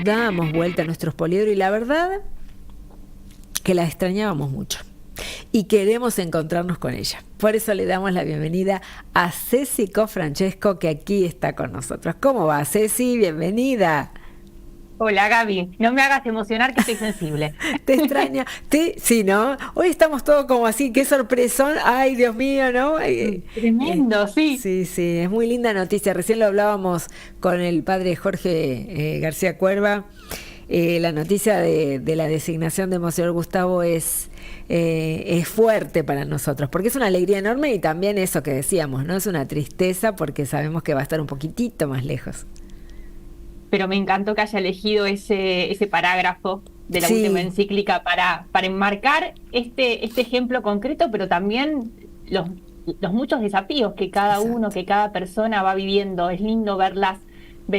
dábamos vuelta a nuestros poliedros y la verdad que la extrañábamos mucho. Y queremos encontrarnos con ella. Por eso le damos la bienvenida a Ceci Cofrancesco, que aquí está con nosotros. ¿Cómo va, Ceci? Bienvenida. Hola Gaby, no me hagas emocionar que estoy sensible. ¿Te extraña? Sí, ¿no? Hoy estamos todos como así, qué sorpresón. Ay, Dios mío, ¿no? Tremendo, sí. Sí, es muy linda noticia. Recién lo hablábamos con el padre Jorge García Cuerva. La noticia de la designación de Monseñor Gustavo es fuerte para nosotros, porque es una alegría enorme y también eso que decíamos, ¿no? Es una tristeza porque sabemos que va a estar un poquitito más lejos. Pero me encantó que haya elegido ese parágrafo de la Sí. última encíclica para enmarcar este ejemplo concreto, pero también los muchos desafíos que cada Exacto. uno, que cada persona va viviendo. Es lindo ver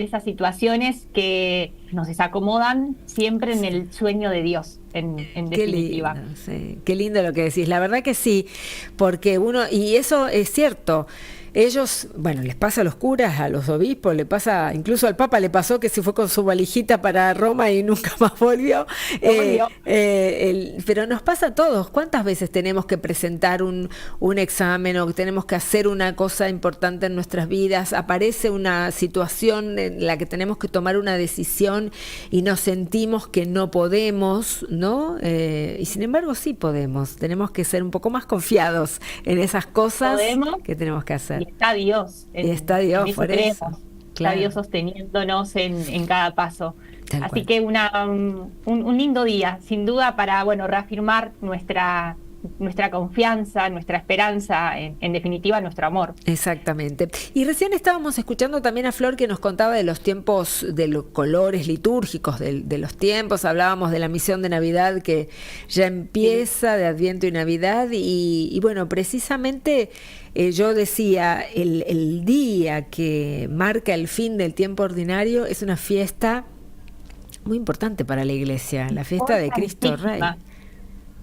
esas situaciones que nos desacomodan siempre en el sueño de Dios, en Qué definitiva. lindo, sí. Qué lindo lo que decís. La verdad que sí, porque y eso es cierto. Ellos, bueno, les pasa a los curas, a los obispos, le pasa, incluso al Papa le pasó que se fue con su valijita para Roma y nunca más volvió. No volvió. Pero nos pasa a todos. ¿Cuántas veces tenemos que presentar un examen o tenemos que hacer una cosa importante en nuestras vidas? Aparece una situación en la que tenemos que tomar una decisión y nos sentimos que no podemos, ¿no? Y sin embargo sí podemos. Tenemos que ser un poco más confiados en esas cosas Podemos. que tenemos que hacer. Y está Dios, Y está Dios, en eso por creemos. eso. Está Claro. Dios sosteniéndonos en cada paso. Tal Así cual. que un lindo día, sin duda, para reafirmar nuestra confianza, nuestra esperanza, en definitiva, nuestro amor. Exactamente. Y recién estábamos escuchando también a Flor que nos contaba de los tiempos, de los colores litúrgicos, de los tiempos. Hablábamos de la misión de Navidad que ya empieza, de Adviento y Navidad. Y bueno, precisamente yo decía, el día que marca el fin del tiempo ordinario es una fiesta muy importante para la Iglesia, la fiesta de Cristo Rey.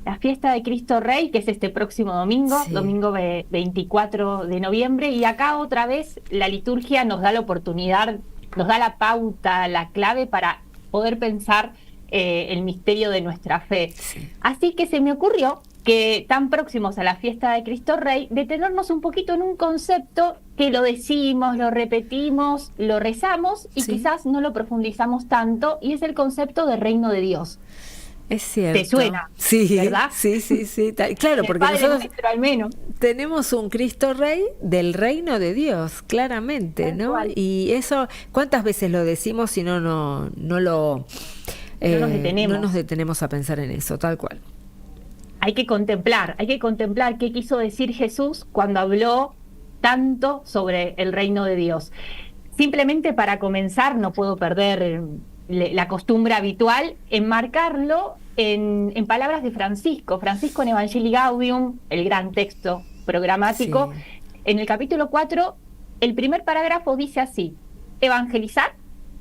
La fiesta de Cristo Rey, que es este próximo domingo, Sí. domingo 24 de noviembre, y acá otra vez la liturgia nos da la oportunidad, nos da la pauta, la clave para poder pensar el misterio de nuestra fe. Sí. Así que se me ocurrió que tan próximos a la fiesta de Cristo Rey, detenernos un poquito en un concepto que lo decimos, lo repetimos, lo rezamos y Sí. quizás no lo profundizamos tanto, y es el concepto de reino de Dios. Es cierto. ¿Te suena? Sí, ¿Verdad? sí. Claro, El porque Padre nosotros Nuestro al menos. tenemos un Cristo Rey del reino de Dios, claramente, Tal ¿no? cual. Y eso, ¿cuántas veces lo decimos si no lo No nos detenemos. no nos detenemos a pensar en eso, tal cual? Hay que contemplar qué quiso decir Jesús cuando habló tanto sobre el reino de Dios. Simplemente para comenzar, no puedo perder la costumbre habitual, enmarcarlo en palabras de Francisco en Evangelii Gaudium, el gran texto programático. Sí. En el capítulo 4, el primer parágrafo dice así: evangelizar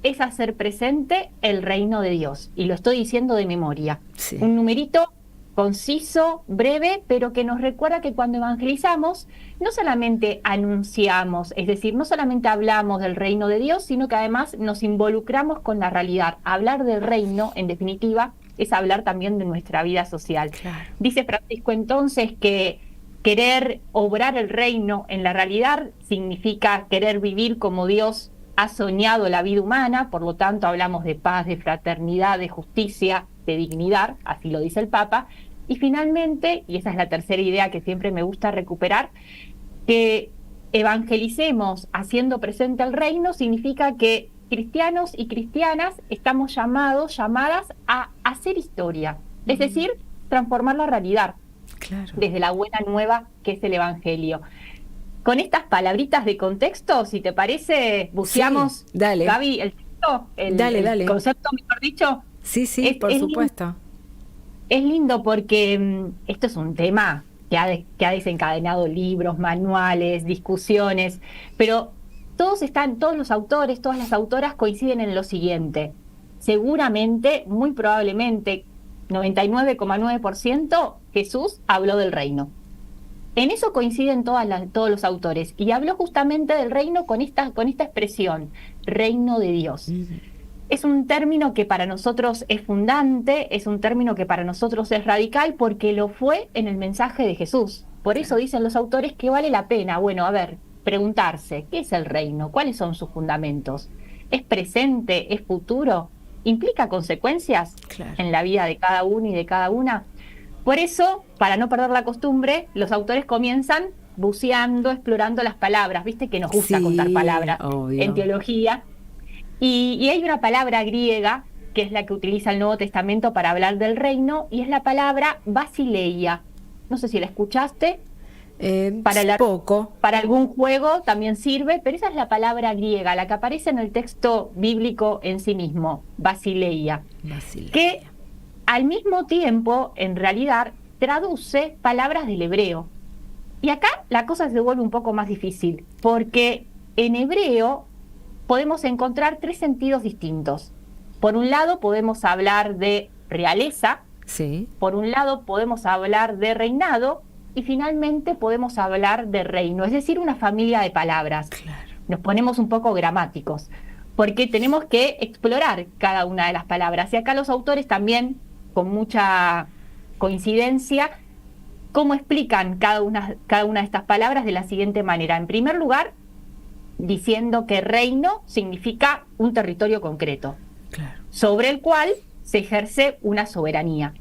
es hacer presente el reino de Dios. Y lo estoy diciendo de memoria. Sí. Un numerito conciso, breve, pero que nos recuerda que cuando evangelizamos no solamente anunciamos, es decir, no solamente hablamos del reino de Dios, sino que además nos involucramos con la realidad. Hablar del reino, en definitiva, es hablar también de nuestra vida social. Claro. Dice Francisco entonces que querer obrar el reino en la realidad significa querer vivir como Dios ha soñado la vida humana. Por lo tanto hablamos de paz, de fraternidad, de justicia, de dignidad, así lo dice el Papa. Y finalmente, y esa es la tercera idea que siempre me gusta recuperar, que evangelicemos haciendo presente el reino significa que cristianos y cristianas estamos llamadas a hacer historia, es decir, transformar la realidad. Claro. Desde la buena nueva que es el Evangelio. Con estas palabritas de contexto, si te parece, buceamos, Sí, dale. Gaby, el texto, Dale. el concepto, mejor dicho. Sí, por supuesto. Es lindo porque esto es un tema que ha desencadenado libros, manuales, discusiones, pero todos los autores, todas las autoras coinciden en lo siguiente: seguramente, muy probablemente, 99,9% Jesús habló del reino. En eso coinciden todos los autores, y habló justamente del reino con esta expresión, reino de Dios. es un término que para nosotros es fundante, es un término que para nosotros es radical porque lo fue en el mensaje de Jesús. Por eso dicen los autores que vale la pena, bueno, a ver, preguntarse, ¿qué es el reino? ¿Cuáles son sus fundamentos? ¿Es presente? ¿Es futuro? ¿Implica consecuencias en la vida de cada uno y de cada una? Por eso, para no perder la costumbre, los autores comienzan buceando, explorando las palabras. Viste que nos gusta contar palabras en teología. Y hay una palabra griega, que es la que utiliza el Nuevo Testamento para hablar del reino, y es la palabra basileia. No sé si la escuchaste. Poco. Para algún juego también sirve, pero esa es la palabra griega, la que aparece en el texto bíblico en sí mismo, basileia. Que al mismo tiempo, en realidad, traduce palabras del hebreo. Y acá la cosa se vuelve un poco más difícil, porque en hebreo podemos encontrar 3 sentidos distintos. Por un lado podemos hablar de realeza, por un lado podemos hablar de reinado, y finalmente podemos hablar de reino, es decir, una familia de palabras. Nos ponemos un poco gramáticos, porque tenemos que explorar cada una de las palabras. Y acá los autores también, con mucha coincidencia, cómo explican cada una de estas palabras de la siguiente manera. En primer lugar, diciendo que reino significa un territorio concreto, sobre el cual se ejerce una soberanía.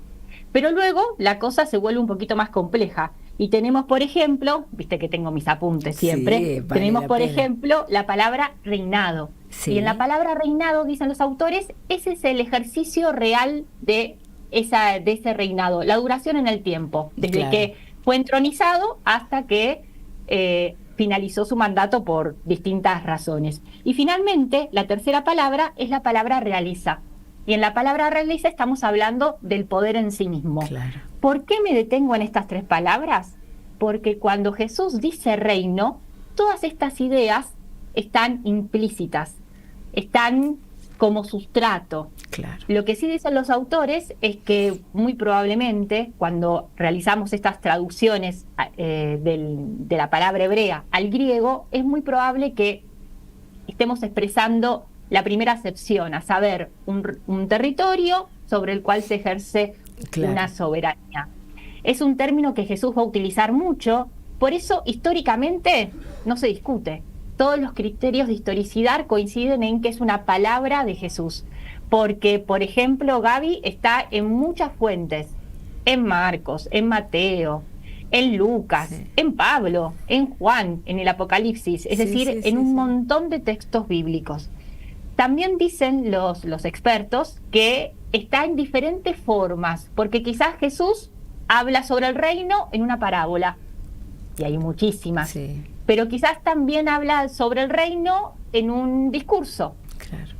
Pero luego la cosa se vuelve un poquito más compleja. Y tenemos, por ejemplo, viste que tengo mis apuntes siempre, tenemos, por ejemplo, la palabra reinado. Y en la palabra reinado, dicen los autores, ese es el ejercicio real de ese reinado, la duración en el tiempo, desde que fue entronizado hasta que finalizó su mandato por distintas razones. Y finalmente, la tercera palabra es la palabra realeza. Y en la palabra realeza estamos hablando del poder en sí mismo. ¿Por qué me detengo en estas 3 palabras? Porque cuando Jesús dice reino, todas estas ideas están implícitas, están como sustrato. Lo que sí dicen los autores es que muy probablemente cuando realizamos estas traducciones de la palabra hebrea al griego, es muy probable que estemos expresando la primera acepción, a saber, un territorio sobre el cual se ejerce una soberanía. Es un término que Jesús va a utilizar mucho, por eso históricamente no se discute. Todos los criterios de historicidad coinciden en que es una palabra de Jesús, porque, por ejemplo, Gaby está en muchas fuentes, en Marcos, en Mateo, en Lucas, en Pablo, en Juan, en el Apocalipsis, es decir, en un montón de textos bíblicos. También dicen los expertos que está en diferentes formas, porque quizás Jesús habla sobre el reino en una parábola, y hay muchísimas, pero quizás también habla sobre el reino en un discurso,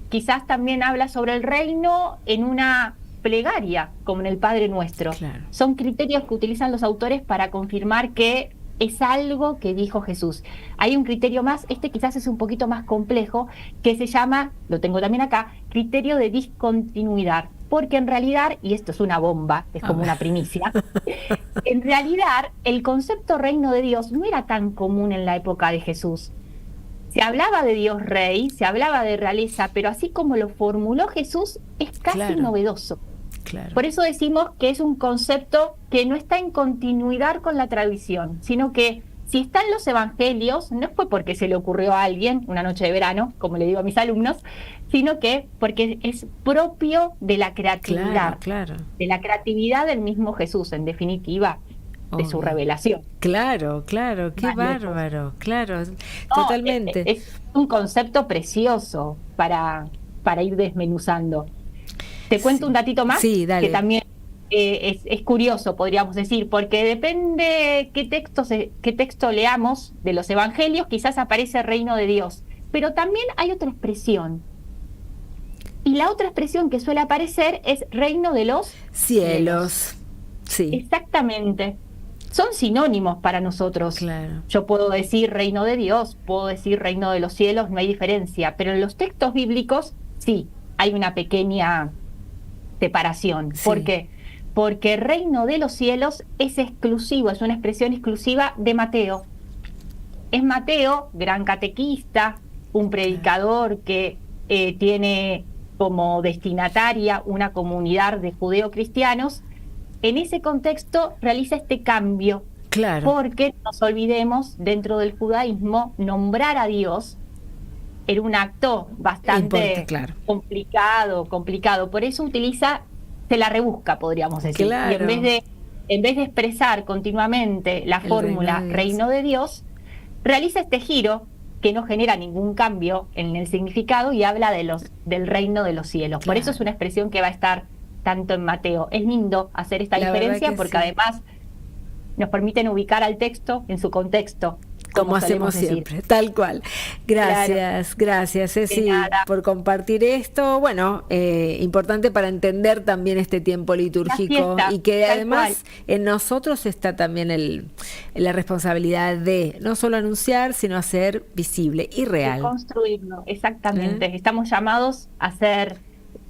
quizás también habla sobre el reino en una plegaria, como en el Padre Nuestro. Son criterios que utilizan los autores para confirmar que es algo que dijo Jesús. Hay un criterio más, este quizás es un poquito más complejo, que se llama, lo tengo también acá, criterio de discontinuidad. Porque en realidad, y esto es una bomba, es como una primicia, en realidad el concepto reino de Dios no era tan común en la época de Jesús. Se hablaba de Dios Rey, se hablaba de realeza, pero así como lo formuló Jesús, es casi novedoso. Por eso decimos que es un concepto que no está en continuidad con la tradición, sino que si está en los evangelios, no fue porque se le ocurrió a alguien una noche de verano, como le digo a mis alumnos, sino que porque es propio de la creatividad, de la creatividad del mismo Jesús, en definitiva, de su revelación. Qué bárbaro, totalmente. Es un concepto precioso para ir desmenuzando. Te cuento un datito más, que también es curioso, podríamos decir, porque depende qué texto leamos de los evangelios, quizás aparece reino de Dios, pero también hay otra expresión. Y la otra expresión que suele aparecer es reino de los cielos. Exactamente. Son sinónimos para nosotros. Yo puedo decir reino de Dios, puedo decir reino de los cielos, no hay diferencia, pero en los textos bíblicos sí, hay una pequeña separación. ¿Por qué? Porque reino de los cielos es exclusivo, es una expresión exclusiva de Mateo. Es Mateo, gran catequista, un predicador que tiene como destinataria una comunidad de judeocristianos, en ese contexto realiza este cambio. Claro. Porque no nos olvidemos, dentro del judaísmo, nombrar a Dios era un acto bastante complicado. Por eso se la rebusca, podríamos decir. Claro. Y en vez de expresar continuamente la fórmula reino de Dios, realiza este giro que no genera ningún cambio en el significado y habla del reino de los cielos. Por eso es una expresión que va a estar tanto en Mateo. Es lindo hacer esta diferencia porque además nos permiten ubicar al texto en su contexto. Como hacemos siempre, tal cual. Gracias, gracias Ceci por compartir esto. Bueno, importante para entender también este tiempo litúrgico y que además en nosotros está también la responsabilidad de no solo anunciar, sino hacer visible y real. De construirlo, exactamente. Estamos llamados a ser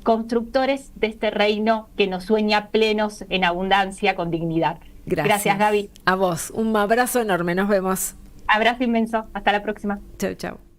constructores de este reino que nos sueña plenos en abundancia, con dignidad. Gracias, Gaby. A vos, un abrazo enorme, nos vemos. Abrazo inmenso, hasta la próxima. Chau, chau.